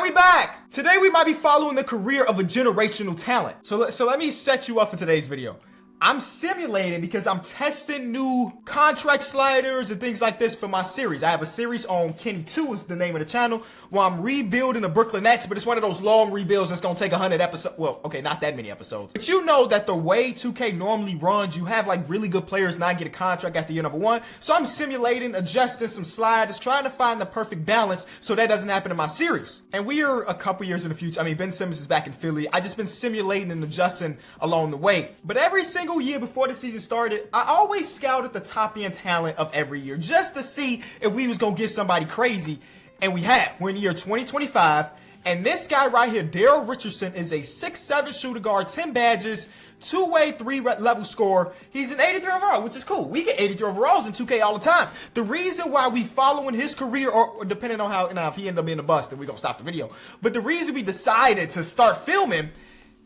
we back? Today we might be following the career of a generational talent. So let me set you up for today's video. I'm simulating because I'm testing new contract sliders and things like this for my series. I have a series on Kenny 2 is the name of the channel, where I'm rebuilding the Brooklyn Nets, but it's one of those long rebuilds that's gonna take 100 episodes. Well, okay, not that many episodes. But you know that the way 2K normally runs, you have like really good players not get a contract after year number 1. So I'm simulating, adjusting some sliders, trying to find the perfect balance so that doesn't happen in my series. And we are a couple years in the future. I mean, Ben Simmons is back in Philly. I just been simulating and adjusting along the way. But every single year before the season started, I always scouted the top end talent of every year just to see if we was gonna get somebody crazy, and we have. We're in the year 2025, and this guy right here, Daryl Richardson, is a 6'7" shooter guard, 10 badges, two-way, 3-level scorer. He's an 83 overall, which is cool. We get 83 overalls in 2K all the time. The reason why we following his career, or depending on how, now if he ended up being a bust, then we're gonna stop the video. But the reason we decided to start filming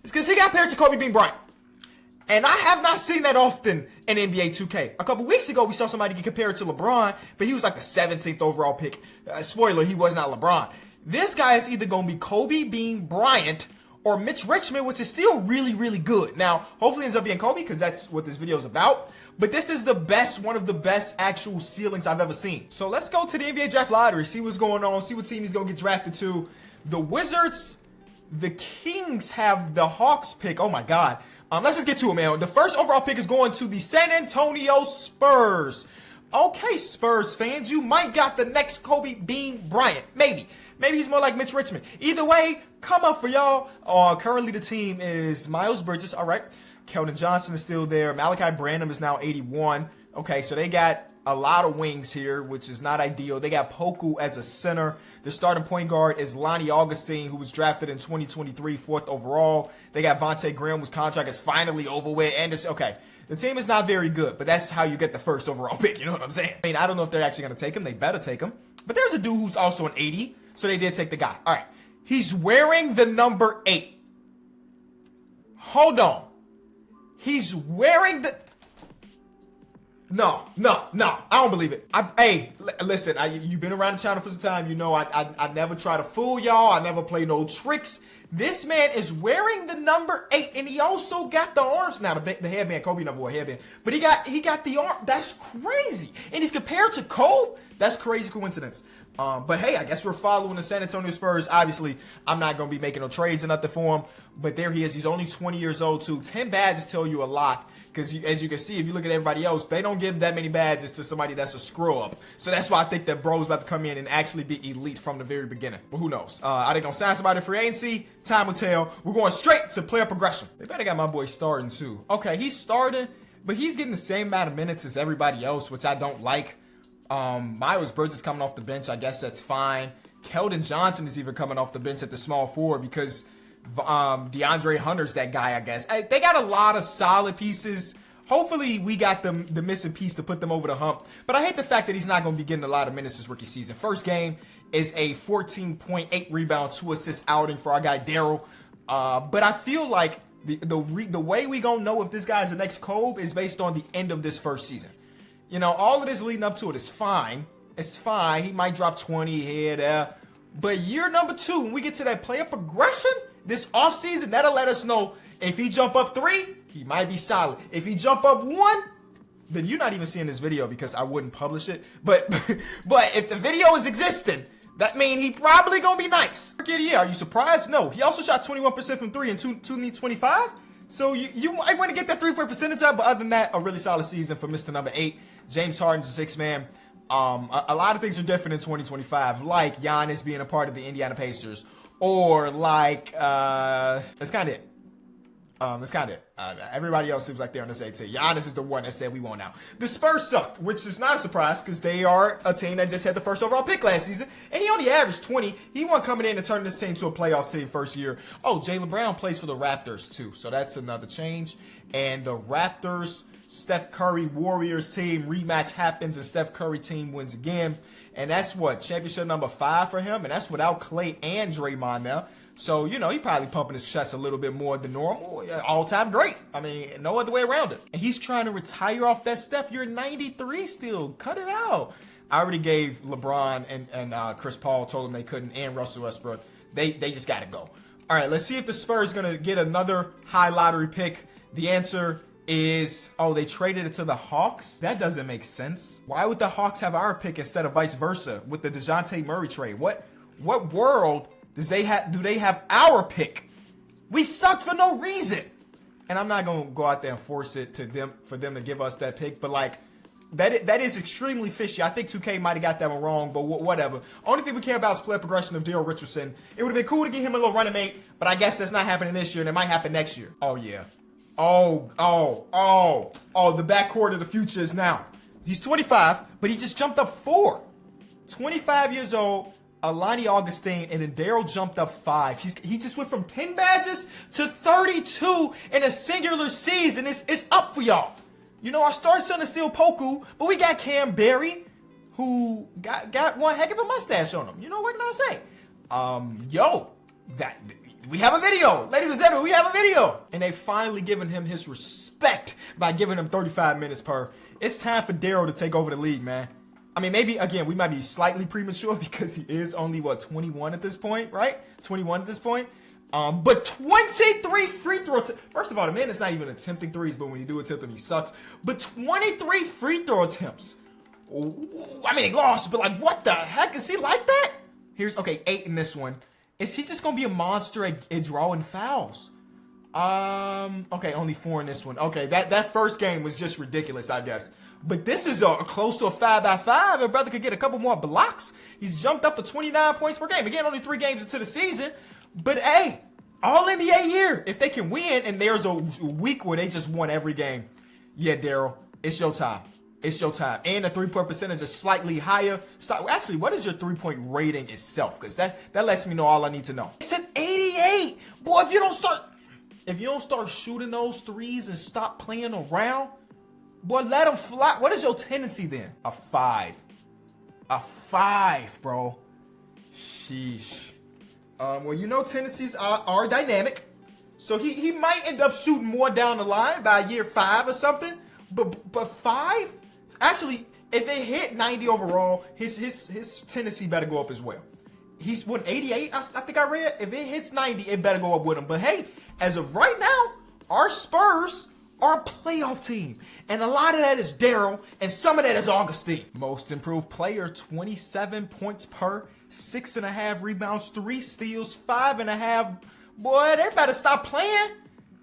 is because he got paired to Kobe Bean Bryant. And I have not seen that often in NBA 2K. A couple weeks ago, we saw somebody get compared to LeBron, but he was like the 17th overall pick. Spoiler, he was not LeBron. This guy is either going to be Kobe Bean Bryant or Mitch Richmond, which is still really, really good. Now, hopefully it ends up being Kobe, because that's what this video is about. But this is the best, one of the best actual ceilings I've ever seen. So let's go to the NBA draft lottery, see what's going on, see what team he's going to get drafted to. The Wizards, the Kings have the Hawks pick. Oh my God. Let's just get to it, man. The first overall pick is going to the San Antonio Spurs. Okay, Spurs fans, you might got the next Kobe Bean Bryant. Maybe. Maybe he's more like Mitch Richmond. Either way, come up for y'all. Currently, the team is Miles Bridges. All right. Keldon Johnson is still there. Malachi Branham is now 81. Okay, so they got a lot of wings here, which is not ideal. They got Poku as a center. The starting point guard is Lonnie Augustine, who was drafted in 2023, 4th overall. They got Vontae Graham, whose contract is finally over with. And it's okay. The team is not very good, but that's how you get the first overall pick. You know what I'm saying? I mean, I don't know if they're actually going to take him. They better take him. But there's a dude who's also an 80, so they did take the guy. All right. He's wearing the number 8. Hold on. He's wearing the... No, I don't believe it. Hey, listen, you've been around the channel for some time. You know I never try to fool y'all. I never play no tricks. This man is wearing the number 8, and he also got the arms. Now, the headband, Kobe never wore a headband, but he got the arm. That's crazy. And he's compared to Kobe. That's crazy coincidence. But hey, I guess we're following the San Antonio Spurs. Obviously, I'm not going to be making no trades or nothing for him. But there he is. He's only 20 years old, too. 10 badges tell you a lot. Because as you can see, if you look at everybody else, they don't give that many badges to somebody that's a screw-up. So that's why I think that bro's about to come in and actually be elite from the very beginning. But who knows? Are they going to sign somebody in free agency? Time will tell. We're going straight to player progression. They better got my boy starting, too. Okay, he's starting, but he's getting the same amount of minutes as everybody else, which I don't like. Miles Bridges coming off the bench. I guess that's fine. Keldon Johnson is even coming off the bench at the small forward because DeAndre Hunter's that guy, I guess. They got a lot of solid pieces. Hopefully, we got the missing piece to put them over the hump. But I hate the fact that he's not going to be getting a lot of minutes this rookie season. First game is a 14.8 rebound, 2 assist outing for our guy Daryl. But I feel like the way we going to know if this guy's the next Kobe is based on the end of this first season. You know, all of this leading up to it is fine. It's fine. He might drop 20 here, there. But year number 2, when we get to that player progression, this offseason, that'll let us know if he jump up 3, he might be solid. If he jump up 1, then you're not even seeing this video because I wouldn't publish it. But if the video is existing, that means he probably going to be nice. Yeah, are you surprised? No. He also shot 21% from 3 in 2025. So you might want to get that 3-point percentage up, but other than that, a really solid season for Mr. Number 8. James Harden's a 6th man. A lot of things are different in 2025, like Giannis being a part of the Indiana Pacers, or like that's kind of it. That's kind of it. Everybody else seems like they're on the same team. Giannis is the one that said we won't out. The Spurs sucked, which is not a surprise because they are a team that just had the first overall pick last season, and he only averaged 20. He wasn't coming in and turning this team to a playoff team first year. Oh, Jaylen Brown plays for the Raptors too, so that's another change. And the Raptors, Steph Curry Warriors team rematch happens, and Steph Curry team wins again. And that's what, championship number 5 for him, and that's without Klay and Draymond now. So, you know, he probably pumping his chest a little bit more than normal. All-time great. I mean, no other way around it. And he's trying to retire off that Steph. You're 93 still. Cut it out. I already gave LeBron and Chris Paul, told them they couldn't, and Russell Westbrook, They just got to go. All right, let's see if the Spurs going to get another high lottery pick. The answer is, oh, they traded it to the Hawks? That doesn't make sense. Why would the Hawks have our pick instead of vice versa with the DeJounte Murray trade? What world do they have our pick? We sucked for no reason. And I'm not going to go out there and force it to them for them to give us that pick, but like that is extremely fishy. I think 2K might have got that one wrong, but whatever. Only thing we care about is player progression of Daryl Richardson. It would have been cool to get him a little running mate, but I guess that's not happening this year, and it might happen next year. Oh, yeah. Oh, the backcourt of the future is now. He's 25, but he just jumped up 4. 25 years old, Alani Augustine, and then Daryl jumped up 5. He just went from 10 badges to 32 in a singular season. It's up for y'all. You know, our star son is still Poku, but we got Cam Berry, who got one heck of a mustache on him. You know, what can I say? We have a video. Ladies and gentlemen, we have a video. And they finally given him his respect by giving him 35 minutes per. It's time for Daryl to take over the league, man. I mean, maybe, again, we might be slightly premature because he is only, 21 at this point, right? 21 at this point. But 23 free throws. First of all, the man is not even attempting threes, but when you do attempt them, he sucks. But 23 free throw attempts. I mean, he lost, but like, what the heck? Is he like that? Here's, okay, 8 in this one. Is he just going to be a monster at drawing fouls? Okay, only 4 in this one. Okay, that first game was just ridiculous, I guess. But this is close to a 5x5. A brother could get a couple more blocks. He's jumped up to 29 points per game. Again, only 3 games into the season. But hey, all NBA year. If they can win, and there's a week where they just won every game. Yeah, Daryl, it's your time. It's your time. And the 3-point percentage is slightly higher. Actually, what is your 3-point rating itself? Because that lets me know all I need to know. It's an 88. Boy, if you don't start shooting those threes and stop playing around, boy, let them fly. What is your tendency then? A 5. A 5, bro. Sheesh. Well, you know, tendencies are dynamic. So he might end up shooting more down the line by year 5 or something. But 5? Actually, if it hit 90 overall, his tendency better go up as well. He's 88, I think I read. If it hits 90, it better go up with him. But hey, as of right now, our Spurs are a playoff team. And a lot of that is Daryl, and some of that is Augustine. Most improved player, 27 points per, 6.5 rebounds, 3 steals, 5.5. Boy, they better stop playing.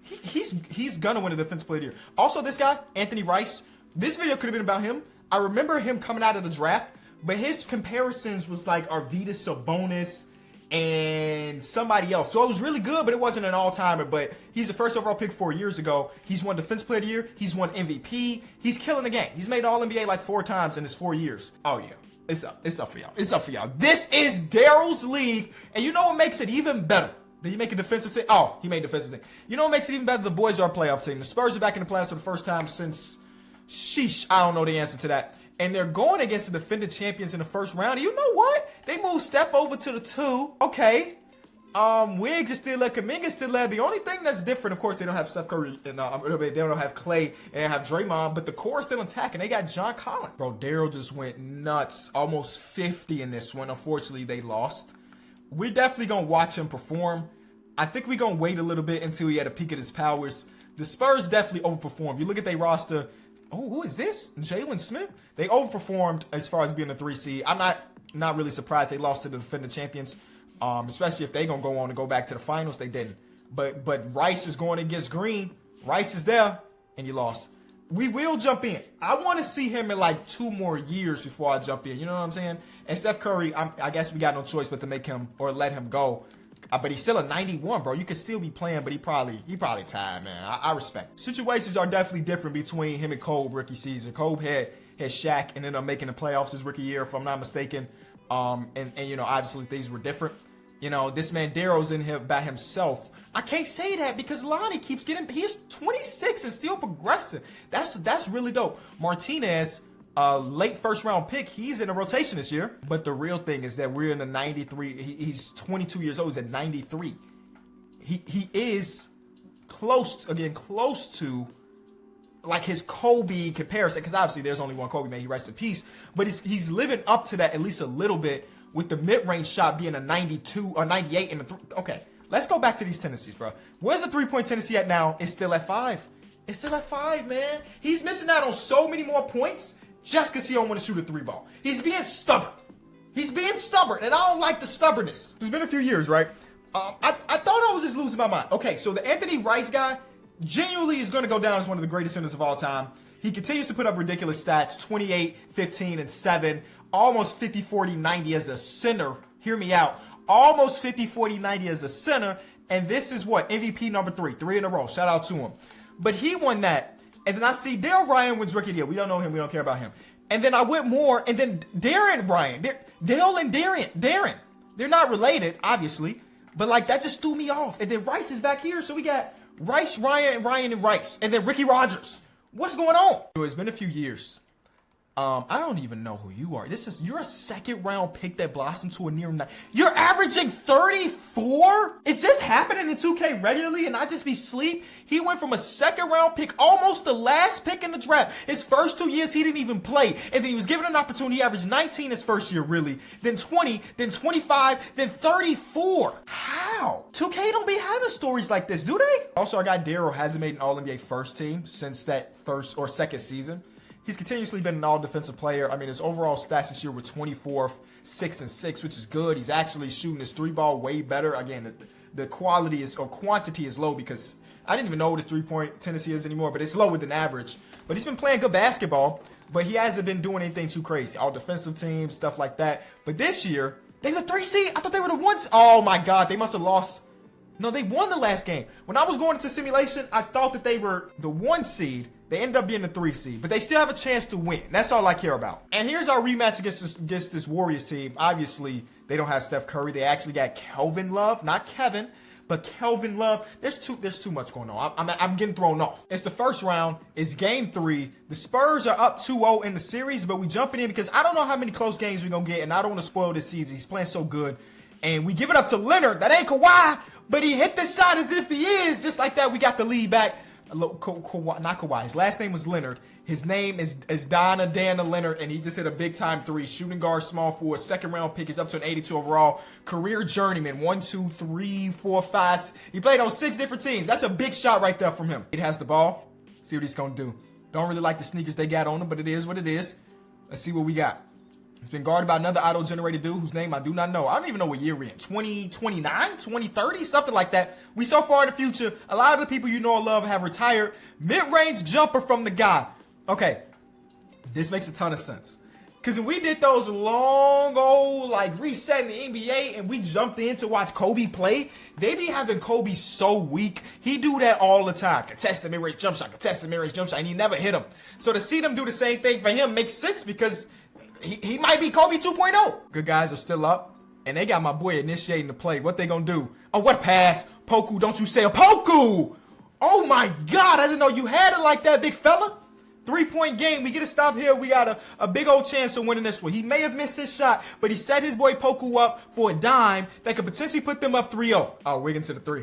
He's gonna win the Defensive Player of the Year. Also, this guy, Anthony Rice, this video could have been about him. I remember him coming out of the draft, but his comparisons was like Arvydas Sabonis and somebody else. So it was really good, but it wasn't an all-timer. But he's the first overall pick 4 years ago. He's won Defensive Player of the Year. He's won MVP. He's killing the game. He's made All-NBA like 4 times in his 4 years. Oh, yeah. It's up. It's up for y'all. It's up for y'all. This is Daryl's league. And you know what makes it even better? Did he make a defensive team? Oh, he made a defensive team. You know what makes it even better? The boys are a playoff team. The Spurs are back in the playoffs for the first time since, sheesh, I don't know the answer to that. And they're going against the defending champions in the first round. And you know what? They moved Steph over to the 2. Okay. Wiggs is still there. Kuminga's still there. The only thing that's different, of course, they don't have Steph Curry and they don't have Clay and have Draymond, but the core is still intact, and they got John Collins. Bro, Daryl just went nuts. Almost 50 in this one. Unfortunately, they lost. We're definitely going to watch him perform. I think we're going to wait a little bit until he had a peak of his powers. The Spurs definitely overperformed. You look at their roster. Oh, who is this? Jalen Smith? They overperformed as far as being a 3 seed. I'm not really surprised they lost to the defending champions, especially if they're going to go on and go back to the finals. They didn't. But Rice is going against Green. Rice is there, and you lost. We will jump in. I want to see him in like 2 more years before I jump in. You know what I'm saying? And Steph Curry, I guess we got no choice but to make him or let him go. But he's still a 91, bro. You could still be playing, but he probably tired, man. I respect. Situations are definitely different between him and Kobe rookie season. Kobe had Shaq and ended up making the playoffs his rookie year, if I'm not mistaken. And you know, obviously things were different. You know, this man Daryl's in here by himself. I can't say that because Lonnie keeps getting. He's 26 and still progressing. That's really dope. Martinez, late first round pick, he's in a rotation this year. But the real thing is that we're in the 93. He's 22 years old. He's at 93. He is close to like his Kobe comparison, because obviously there's only one Kobe, man. He rests in peace. But he's living up to that at least a little bit. with the mid-range shot being a 92 or 98 in the okay. Let's go back to these tendencies, bro. Where's the three-point tendency at now? It's still at 5. It's still at 5, man. He's missing out on so many more points just because he don't want to shoot a 3-ball. He's being stubborn. He's being stubborn, and I don't like the stubbornness. It's been a few years, right? I thought I was just losing my mind. Okay, so the Anthony Rice guy genuinely is going to go down as one of the greatest centers of all time. He continues to put up ridiculous stats, 28, 15, and 7, almost 50, 40, 90 as a center. Hear me out. Almost 50, 40, 90 as a center, and this is what? MVP number 3 in a row. Shout out to him. But he won that, and then I see Dale Ryan wins Rookie of the Year. We don't know him. We don't care about him. And then I went more, and then Darren Ryan. Dale and Darren. They're not related, obviously, but like that just threw me off. And then Rice is back here, so we got Rice, Ryan, and Rice, and then Ricky Rogers. What's going on? It's been a few years. I don't even know who you are. You're a second round pick that blossomed to a near 9. You're averaging 34? Is this happening in 2K regularly and I just be sleep? He went from a second round pick, almost the last pick in the draft. His first 2 years, he didn't even play. And then he was given an opportunity. He averaged 19 his first year, really. Then 20, then 25, then 34. How? 2K don't be having stories like this, do they? Also, our guy Daryl hasn't made an All-NBA first team since that first or second season. He's continuously been an all-defensive player. I mean, his overall stats this year were 24th, 6 and 6, which is good. He's actually shooting his 3-ball way better. Again, the quality is or quantity is low because I didn't even know what his 3-point tendency is anymore, but it's lower than average. But he's been playing good basketball, but he hasn't been doing anything too crazy. All defensive teams, stuff like that. But this year, they were the 3 seed. I thought they were the 1 seed. Oh my God, they must have lost. No, they won the last game. When I was going into simulation, I thought that they were the 1 seed. They ended up being the 3 seed, but they still have a chance to win. That's all I care about. And here's our rematch against this Warriors team. Obviously, they don't have Steph Curry. They actually got Kelvin Love, not Kevin, but Kelvin Love. There's too much going on. I'm getting thrown off. It's the first round. It's game 3. The Spurs are up 2-0 in the series, but we jumping in because I don't know how many close games we're gonna get, and I don't want to spoil this season. He's playing so good. And we give it up to Leonard. That ain't Kawhi, but he hit the shot as if he is. Just like that, we got the lead back. Not Kawhi. His last name was Leonard. His name is Dana Leonard, and he just hit a big-time 3. Shooting guard, small forward, second-round pick. He's up to an 82 overall. Career journeyman, 1, 2, 3, 4, 5. He played on 6 different teams. That's a big shot right there from him. He has the ball. See what he's going to do. Don't really like the sneakers they got on him, but it is what it is. Let's see what we got. He's been guarded by another auto-generated dude whose name I do not know. I don't even know what year we're in. 2029? 2030? Something like that. We so far in the future, a lot of the people you know and love have retired. Mid-range jumper from the guy. Okay, this makes a ton of sense. Because when we did those long old, like, resetting the NBA and we jumped in to watch Kobe play, they be having Kobe so weak. He do that all the time. Contest the mid-range jump shot, contest the mid-range jump shot, and he never hit him. So to see them do the same thing for him makes sense because he might be Kobe 2.0. Good guys are still up, and they got my boy initiating the play. What they gonna do? Oh, what pass? Poku, don't you say a Poku! Oh my God, I didn't know you had it like that, big fella. 3-point game. We get a stop here. We got a big old chance of winning this one. He may have missed his shot, but he set his boy Poku up for a dime that could potentially put them up 3-0. Oh, Wiggins to the 3.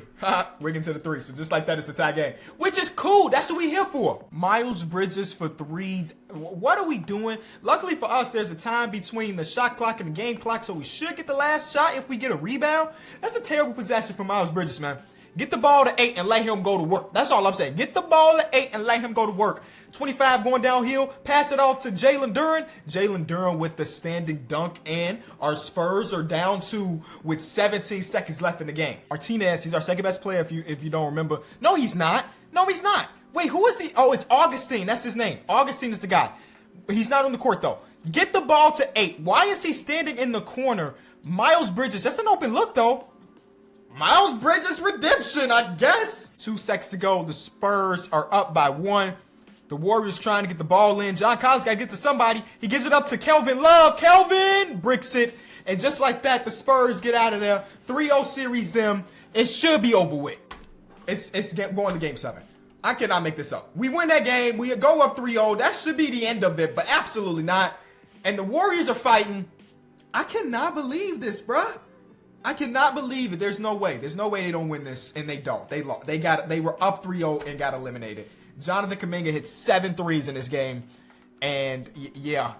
Wiggins to the 3. So just like that, it's a tie game, which is cool. That's what we here for. Miles Bridges for 3. What are we doing? Luckily for us, there's a time between the shot clock and the game clock, so we should get the last shot if we get a rebound. That's a terrible possession for Miles Bridges, man. Get the ball to 8 and let him go to work. That's all I'm saying. Get the ball to 8 and let him go to work. 25 going downhill. Pass it off to Jalen Duren. Jalen Duren with the standing dunk, and our Spurs are down 2 with 17 seconds left in the game. Martinez, he's our second best player if you don't remember. No, he's not. No, he's not. Wait, who is the? Oh, it's Augustine. That's his name. Augustine is the guy. He's not on the court though. Get the ball to 8. Why is he standing in the corner? Miles Bridges. That's an open look though. Miles Bridges redemption, I guess. 2 seconds to go. The Spurs are up by 1. The Warriors trying to get the ball in. John Collins got to get to somebody. He gives it up to Kelvin Love. Kelvin bricks it. And just like that, the Spurs get out of there. 3-0 series them. It should be over with. It's going to game 7. I cannot make this up. We win that game. We go up 3-0. That should be the end of it, but absolutely not. And the Warriors are fighting. I cannot believe this, bruh. I cannot believe it. There's no way. There's no way they don't win this, and they don't. They lost. They were up 3-0 and got eliminated. Jonathan Kuminga hit 7 threes in this game, and yeah,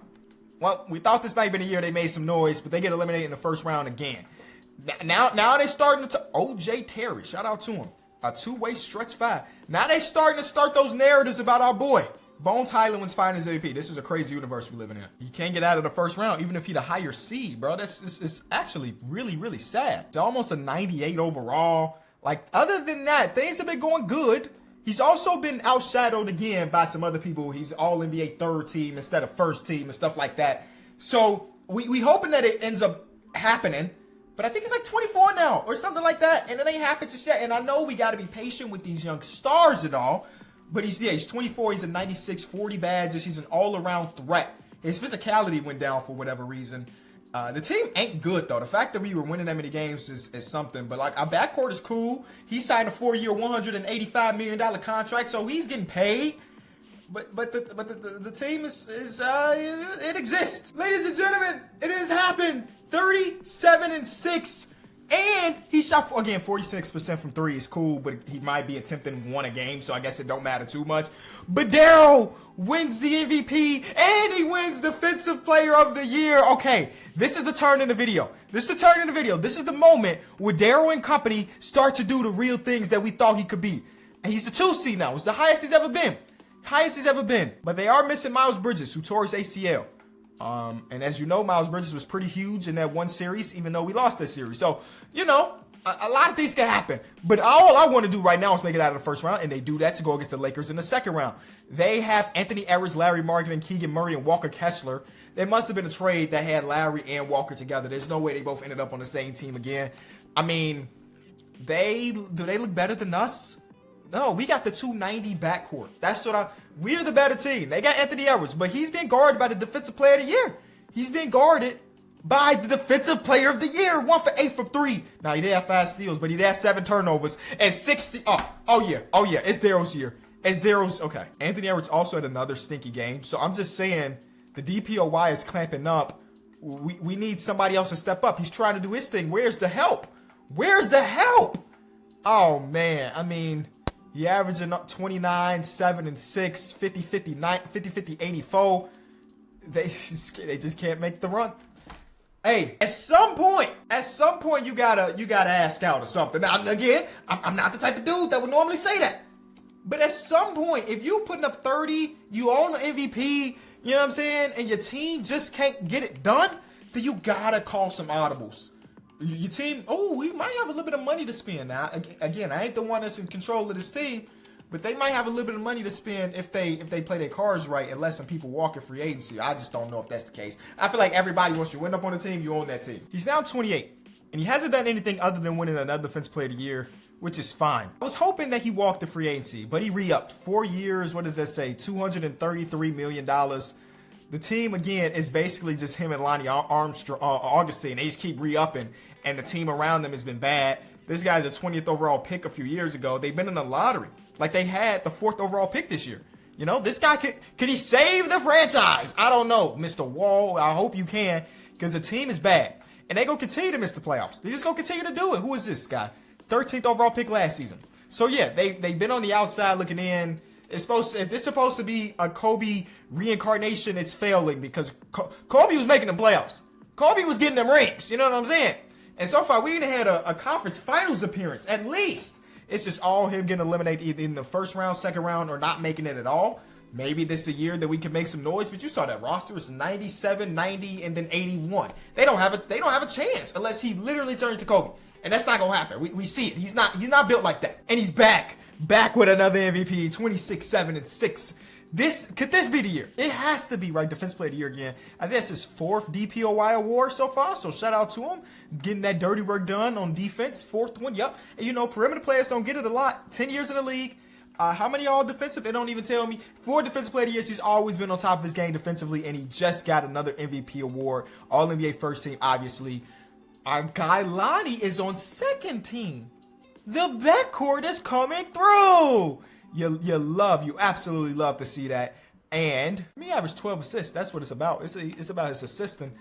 Well, we thought this might have been a year they made some noise, but they get eliminated in the first round again. Now they're starting to O.J. Terry. Shout out to him. A two-way stretch five. Now they starting to start those narratives about our boy. Bones Hyland wins Finals MVP. This is a crazy universe we living in. He can't get out of the first round, even if he's a higher seed, bro. It's actually really, really sad. It's almost a 98 overall. Like, other than that, things have been going good. He's also been outshadowed again by some other people. He's all NBA third team instead of first team and stuff like that. So we hoping that it ends up happening. But I think it's like 24 now or something like that. And it ain't happened just yet. And I know we got to be patient with these young stars and all. But he's 24. He's a 96, 40 badges. He's an all-around threat. His physicality went down for whatever reason. The team ain't good, though. The fact that we were winning that many games is something. But, like, our backcourt is cool. He signed a 4-year, $185 million contract, so he's getting paid. But the team it exists. Ladies and gentlemen, it has happened. 37-6. And he shot, again, 46% from three is cool, but he might be attempting one a game, so I guess it don't matter too much. But Daryl wins the MVP, and he wins Defensive Player of the Year. Okay, this is the turn in the video. This is the moment where Daryl and company start to do the real things that we thought he could be. And he's the 2 seed now. It's the highest he's ever been. But they are missing Miles Bridges, who tore his ACL. And as you know, Miles Bridges was pretty huge in that one series, even though we lost that series. So, you know, a lot of things can happen. But all I want to do right now is make it out of the first round, and they do that to go against the Lakers in the second round. They have Anthony Edwards, Larry Marketing, Keegan Murray, and Walker Kessler. There must have been a trade that had Larry and Walker together. There's no way they both ended up on the same team again. I mean, do they look better than us? No, we got the 290 backcourt. We're the better team. They got Anthony Edwards, but he's being guarded by the Defensive Player of the Year. He's being guarded by the Defensive Player of the Year. 1 for 8 from 3. Now, he did have 5 steals, but he did have 7 turnovers and 60. Oh yeah. It's Daryl's year. Okay. Anthony Edwards also had another stinky game. So I'm just saying the DPOY is clamping up. We need somebody else to step up. He's trying to do his thing. Where's the help? Oh, man. I mean, he averaging up 29, 7, and 6, 50, 59, 50, 50, 84. They just can't make the run. Hey, at some point, you gotta ask out or something. Now, again, I'm not the type of dude that would normally say that. But at some point, if you putting up 30, you own the MVP, you know what I'm saying, and your team just can't get it done, then you gotta call some audibles. Your team, we might have a little bit of money to spend. Now, again, I ain't the one that's in control of this team, but they might have a little bit of money to spend if they play their cards right and let some people walk in free agency. I just don't know if that's the case. I feel like everybody, once you end up on the team, you own that team. He's now 28, and he hasn't done anything other than winning another Defensive Player of the Year, which is fine. I was hoping that he walked the free agency, but he re-upped 4 years. What does that say? $233 million. The team, again, is basically just him and Lonnie Armstrong, Augustine. They just keep re-upping, and the team around them has been bad. This guy's a 20th overall pick a few years ago. They've been in the lottery. Like, they had the 4th overall pick this year. You know, this guy could he save the franchise? I don't know, Mr. Wall. I hope you can, because the team is bad. And they're going to continue to miss the playoffs. They're just going to continue to do it. Who is this guy? 13th overall pick last season. So, yeah, they've been on the outside looking in. If this is supposed to be a Kobe reincarnation, it's failing because Kobe was making the playoffs. Kobe was getting them rings. You know what I'm saying? And so far, we ain't had a conference finals appearance, at least. It's just all him getting eliminated either in the first round, second round, or not making it at all. Maybe this is a year that we can make some noise, but you saw that roster is 97, 90, and then 81. They don't have a chance unless he literally turns to Kobe. And that's not gonna happen. We see it. He's not built like that. And he's back with another MVP, 26, 7, and 6. Could this be the year? It has to be, right? Defense Player of the Year again. I think that's his 4th DPOY award so far, so shout out to him. Getting that dirty work done on defense. 4th one, yep. And you know, perimeter players don't get it a lot. 10 years in the league. How many all defensive? It don't even tell me. 4 Defensive Player of the Year. He's always been on top of his game defensively, and he just got another MVP award. All-NBA first team, obviously. Our guy Lonnie is on second team. The backcourt is coming through. You absolutely love to see that. And he averaged 12 assists. That's what it's about. It's about his assisting.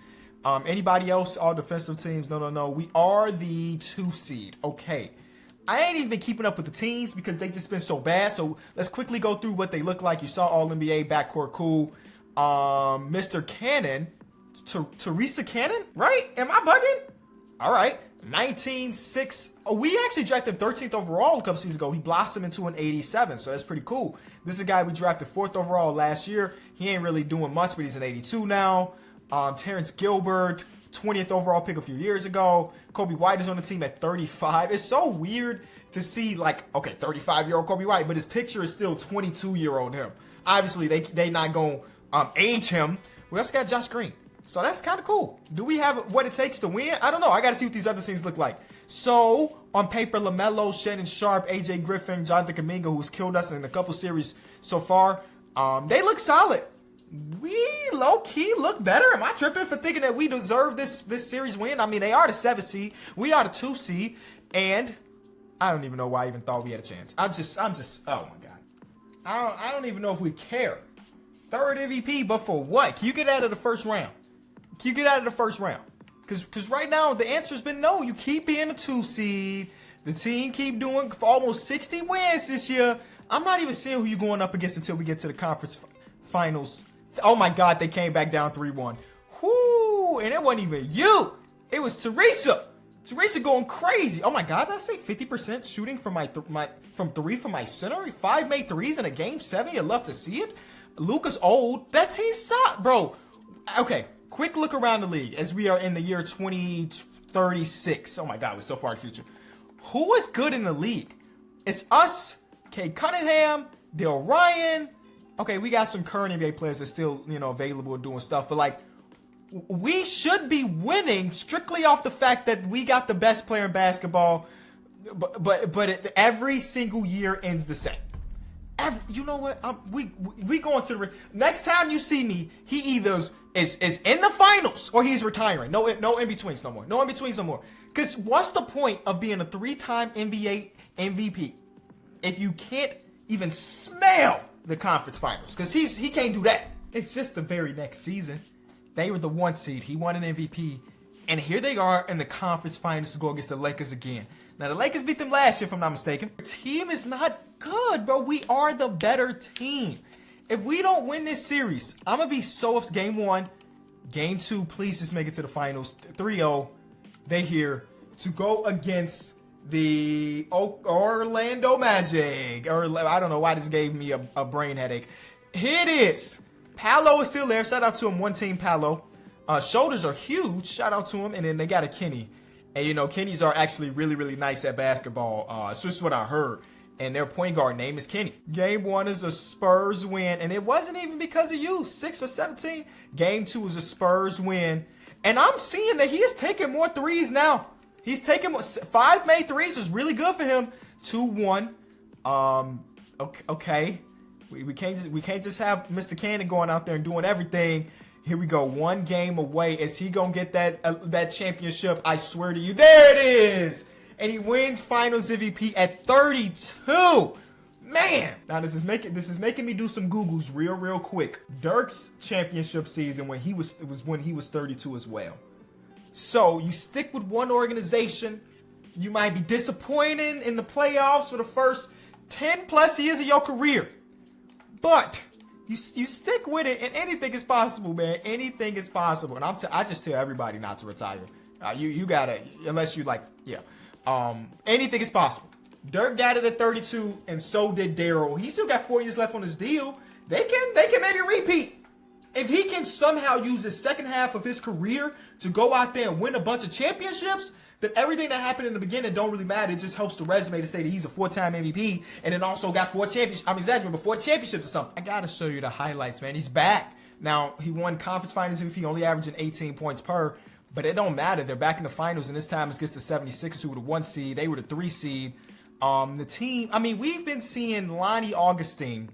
Anybody else, all defensive teams? No. We are the 2 seed. Okay. I ain't even been keeping up with the teams because they just been so bad. So let's quickly go through what they look like. You saw All NBA backcourt, cool. Mr. Cannon Teresa Cannon, right? Am I bugging? All right. 19-6. Oh, we actually drafted 13th overall a couple seasons ago. He blossomed into an 87, so that's pretty cool. This is a guy we drafted 4th overall last year. He ain't really doing much, but he's an 82 now. Terrence Gilbert, 20th overall pick a few years ago. Kobe White is on the team at 35. It's so weird to see, like, okay, 35-year-old Kobe White, but his picture is still 22-year-old him. Obviously, they not going to age him. We also got Josh Green. So that's kind of cool. Do we have what it takes to win? I don't know. I got to see what these other things look like. So, on paper, LaMelo, Shannon Sharp, AJ Griffin, Jonathan Kuminga, who's killed us in a couple series so far, they look solid. We low-key look better. Am I tripping for thinking that we deserve this series win? I mean, they are the 7th seed. We are the 2 seed. And I don't even know why I even thought we had a chance. I'm just, oh my God. I don't even know if we care. 3rd MVP, but for what? Can you get out of the first round? Can you get out of the first round? Because right now, the answer's been no. You keep being a 2 seed. The team keep doing almost 60 wins this year. I'm not even seeing who you're going up against until we get to the conference finals. Oh my God, they came back down 3-1. Whoo, and it wasn't even you. It was Teresa. Teresa going crazy. Oh my God, did I say 50% shooting from from 3 from my center? 5 made threes in a game 7. You'd love to see it. Lucas old. That team sucked, bro. Okay. Quick look around the league as we are in the year 2036. Oh my God, we're so far in the future. Who is good in the league? It's us, Cade Cunningham, Dale Ryan. Okay, we got some current NBA players that still, available and doing stuff. But like, we should be winning strictly off the fact that we got the best player in basketball. But every single year ends the same. You know what? We going to the next time you see me, he either is in the finals or he's retiring. No in betweens no more. No in betweens no more. Because what's the point of being a 3-time NBA MVP if you can't even smell the conference finals? Because he can't do that. It's just the very next season. They were the 1 seed. He won an MVP. And here they are in the conference finals to go against the Lakers again. Now, the Lakers beat them last year, if I'm not mistaken. The team is not good, bro. We are the better team. If we don't win this series, I'm going to be so upset. Game 1, Game 2, please just make it to the finals. 3-0, they here to go against the Orlando Magic. Or I don't know why this gave me a brain headache. Here it is. Paolo is still there. Shout out to him, 1 team Paolo. Shoulders are huge. Shout out to him. And then they got a Kenny. And, Kenny's are actually really, really nice at basketball. So this is what I heard. And their point guard name is Kenny. Game 1 is a Spurs win. And it wasn't even because of you. 6 for 17. Game 2 is a Spurs win. And I'm seeing that he is taking more threes now. He's taking more. 5 made threes is really good for him. 2-1. Okay. We can't just have Mr. Cannon going out there and doing everything. Here we go. 1 game away. Is he going to get that championship? I swear to you. There it is. And he wins finals MVP at 32. Man. Now this is making me do some Googles real quick. Dirk's championship season was when he was 32 as well. So you stick with one organization. You might be disappointed in the playoffs for the first 10 plus years of your career. But you stick with it, and anything is possible, man. Anything is possible. And I just tell everybody not to retire. You gotta, unless you like, yeah. Anything is possible. Dirk got it at 32, and so did Daryl. He still got 4 years left on his deal. They can maybe repeat. If he can somehow use the second half of his career to go out there and win a bunch of championships, then everything that happened in the beginning don't really matter. It just helps the resume to say that he's a 4-time MVP and then also got 4 championships. I'm exaggerating, but 4 championships or something. I gotta show you the highlights, man. He's back. Now, he won conference finals MVP, only averaging 18 points per, but it don't matter. They're back in the finals, and this time it's against the 76ers, who were the 1 seed. They were the 3 seed. The team, I mean, we've been seeing Lonnie Augustine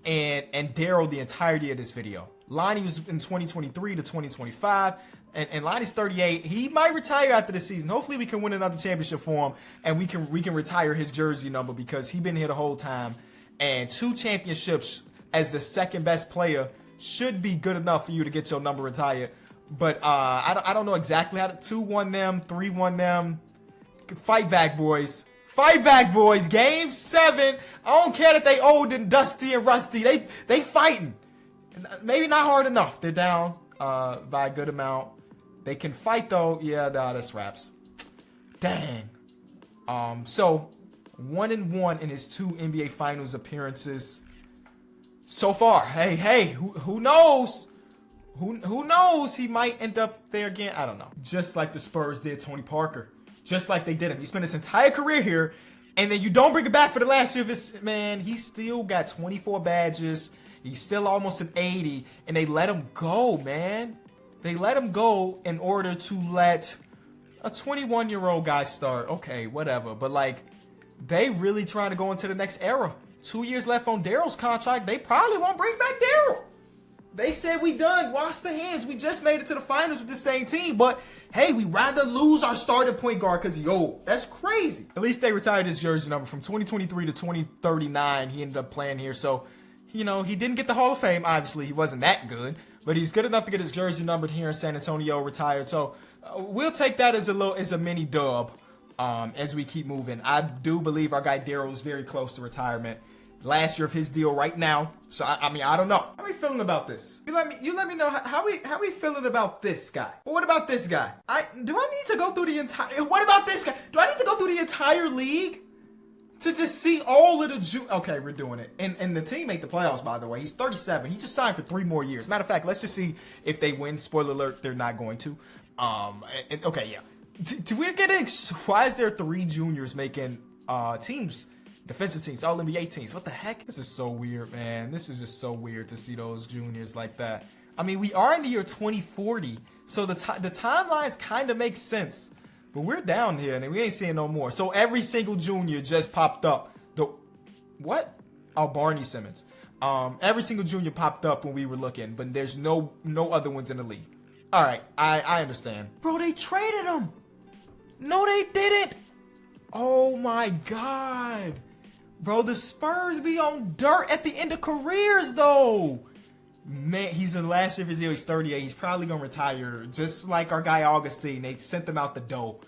and Daryl the entirety of this video. Lonnie was in 2023 to 2025. And Lonnie's 38. He might retire after this season. Hopefully we can win another championship for him, and we can retire his jersey number because he's been here the whole time. And 2 championships as the second best player should be good enough for you to get your number retired. But I don't know exactly how to. 2 won them, 3 won them. Fight back, boys. Fight back, boys. Game 7. I don't care that they old and dusty and rusty. They fighting. Maybe not hard enough. They're down by a good amount. They can fight though. Yeah, nah, that's raps. Dang. So 1-1 in his 2 NBA Finals appearances so far. Hey, who knows? Who knows? He might end up there again. I don't know. Just like the Spurs did Tony Parker. Just like they did him. He spent his entire career here, and then you don't bring it back for the last year of his, man, he still got 24 badges. He's still almost an 80, and they let him go, man. They let him go in order to let a 21-year-old guy start. Okay, whatever. But, like, they really trying to go into the next era. 2 years left on Daryl's contract. They probably won't bring back Daryl. They said we done. Wash the hands. We just made it to the finals with the same team. But, hey, we rather lose our starting point guard because, yo, that's crazy. At least they retired his jersey number from 2023 to 2039. He ended up playing here. So, you know, he didn't get the Hall of Fame. Obviously, he wasn't that good. But he's good enough to get his jersey numbered here in San Antonio, retired. So, we'll take that as a mini dub as we keep moving. I do believe our guy Daryl is very close to retirement. Last year of his deal right now. So, I mean, I don't know. How are we feeling about this? You let me know how we feeling about this guy. Well, what about this guy? Do I need to go through the entire... What about this guy? Do I need to go through the entire league to just see all of the... Okay, we're doing it. And the team made the playoffs, by the way. He's 37. He just signed for 3 more years. Matter of fact, let's just see if they win. Spoiler alert, they're not going to. Okay, yeah. Do we get it? Why is there 3 juniors making teams? Defensive teams, all NBA teams. What the heck? This is so weird, man. This is just so weird to see those juniors like that. I mean, we are in the year 2040, so the timelines kind of make sense. But we're down here, and we ain't seeing no more. So every single junior just popped up. What? Oh, Barney Simmons. Every single junior popped up when we were looking, but there's no other ones in the league. All right, I understand. Bro, they traded him. No, they didn't. Oh, my God. Bro, the Spurs be on dirt at the end of careers, though. Man, he's in the last year of his deal. He's 38. He's probably going to retire. Just like our guy Augustine. They sent him out the door.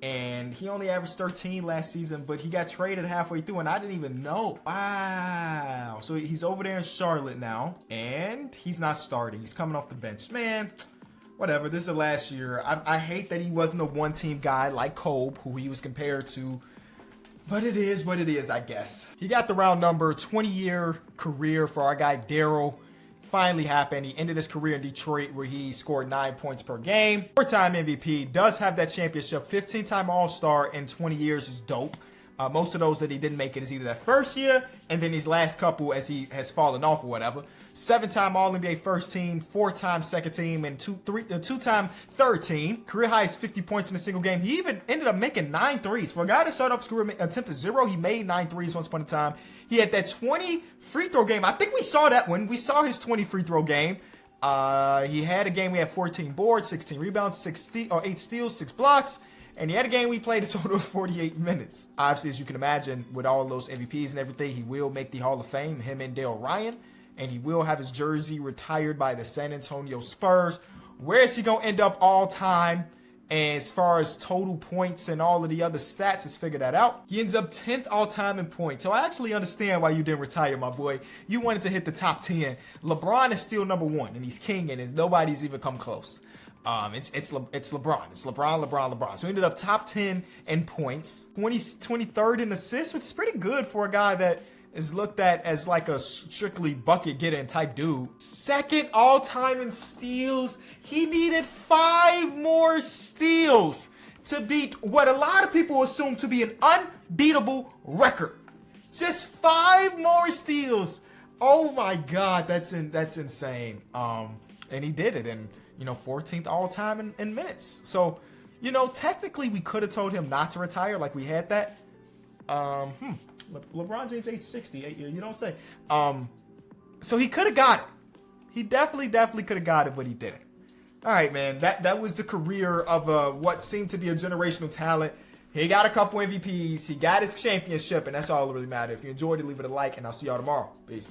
And he only averaged 13 last season, but he got traded halfway through, and I didn't even know. Wow. So he's over there in Charlotte now, and he's not starting. He's coming off the bench. Man, whatever. This is the last year. I hate that he wasn't a one-team guy like Kobe, who he was compared to. But it is what it is, I guess. He got the round number, 20-year career for our guy Daryl. Finally happened. He ended his career in Detroit where he scored 9 points per game. 4-time MVP, does have that championship. 15-time All-Star in 20 years is dope. Most of those that he didn't make it is either that first year and then these last couple as he has fallen off or whatever. 7-time All-NBA first team, 4-time second team, and 2-time third team. Career high is 50 points in a single game. He even ended up making 9 threes. For a guy that started off his career attempted 0, he made 9 threes once upon a time. He had that 20 free throw game. I think we saw that one. We saw his 20 free throw game. He had a game we had 14 boards, 16 rebounds, 8 steals, 6 blocks. And he had a game we played a total of 48 minutes. Obviously, as you can imagine, with all those MVPs and everything, he will make the Hall of Fame, him and Dale Ryan. And he will have his jersey retired by the San Antonio Spurs. Where is he going to end up all time? And as far as total points and all of the other stats, let's figure that out. He ends up 10th all time in points. So I actually understand why you didn't retire, my boy. You wanted to hit the top 10. LeBron is still number 1, and he's king, and nobody's even come close. It's LeBron. It's LeBron. So he ended up top 10 in points, 23rd in assists, which is pretty good for a guy that is looked at as like a strictly bucket getting type dude. 2nd all time in steals. He needed 5 more steals to beat what a lot of people assume to be an unbeatable record. Just 5 more steals. Oh my God, that's insane. And he did it. And 14th all time in minutes. So, technically we could have told him not to retire, like we had that. LeBron James age 68 year, you don't say. So he could have got it. He definitely could have got it, but he didn't. All right, man. That was the career of what seemed to be a generational talent. He got a couple MVPs. He got his championship, and that's all that really matters. If you enjoyed it, leave it a like, and I'll see y'all tomorrow. Peace.